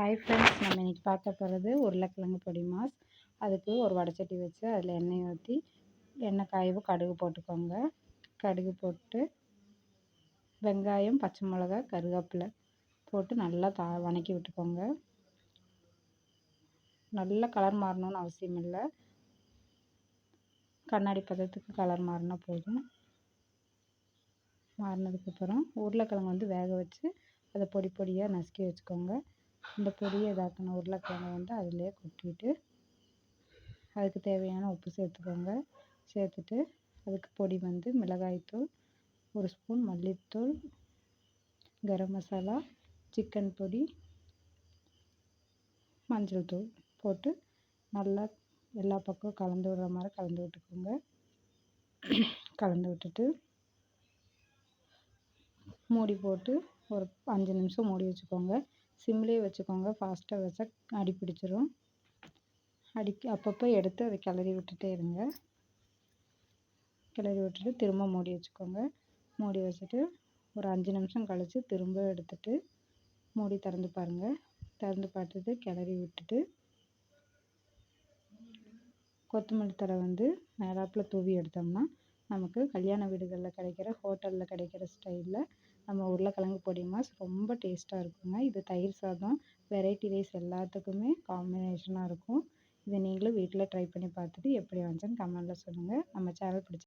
Hi friends, நம்ம இன்றைக்கி பார்க்க போகிறது உருளைக்கிழங்கு பொடி மாஸ். அதுக்கு ஒரு வடைச்சட்டி வச்சு அதில் எண்ணெய் ஊற்றி எண்ணெய் காயவும் கடுகு போட்டுக்கோங்க. கடுகு போட்டு வெங்காயம், பச்சை மிளகா, கருவேப்பிலை போட்டு நல்லா வதக்கி விட்டுக்கோங்க. நல்ல கலர் மாறணும்னு அவசியம் இல்லை, கண்ணாடி பதத்துக்கு கலர் மாறினா போதும். மாறினதுக்கப்புறம் உருளைக்கிழங்கு வேக வச்சு அதை பொடி பொடியாக நசுக்கி வச்சுக்கோங்க. இந்த பொடியை இதாக்கின உருளைக்கிழங்கு அதிலே கொட்டிட்டு அதுக்கு தேவையான உப்பு சேர்த்துக்கோங்க. சேர்த்துட்டு அதுக்கு பொடி மிளகாய்த்தூள், 1 ஸ்பூன் மல்லித்தூள், கரம் மசாலா, சிக்கன் பொடி, மஞ்சள் தூள் போட்டு நல்லா எல்லா பக்கம் கலந்து விடுற மாதிரி கலந்து விட்டுக்கோங்க. கலந்து விட்டுட்டு மூடி போட்டு ஒரு 5 நிமிஷம் மூடி வச்சுக்கோங்க. சிம்லேயே வச்சுக்கோங்க, ஃபாஸ்ட்டாக வச்சா அடி பிடிச்சிரும். அப்பப்போ எடுத்து அதை கிளறி விட்டுட்டே இருங்க. கிளறி விட்டுட்டு திரும்ப மூடி வச்சுக்கோங்க. மூடி வச்சுட்டு ஒரு 5 நிமிஷம் கழித்து திரும்ப எடுத்துட்டு மூடி திறந்து பாருங்கள். திறந்து பார்த்துட்டு கிளறி விட்டுட்டு கொத்தமல்லி தழை மேலாப்பில் தூவி எடுத்தோம்னா நமக்கு கல்யாண வீடுகளில் கிடைக்கிற, ஹோட்டலில் கிடைக்கிற ஸ்டைலில் நம்ம உருளைக்கிழங்கு பொடி மாஸ் ரொம்ப டேஸ்ட்டாக இருக்குங்க. இது தயிர் சாதம், வெரைட்டி ரைஸ் எல்லாத்துக்குமே காம்பினேஷனாக இருக்கும். இதை நீங்களும் வீட்டில் ட்ரை பண்ணி பார்த்துட்டு எப்படி வந்துச்சுன்னு கமெண்டில் சொல்லுங்கள். நம்ம சேனல் பிடிச்சி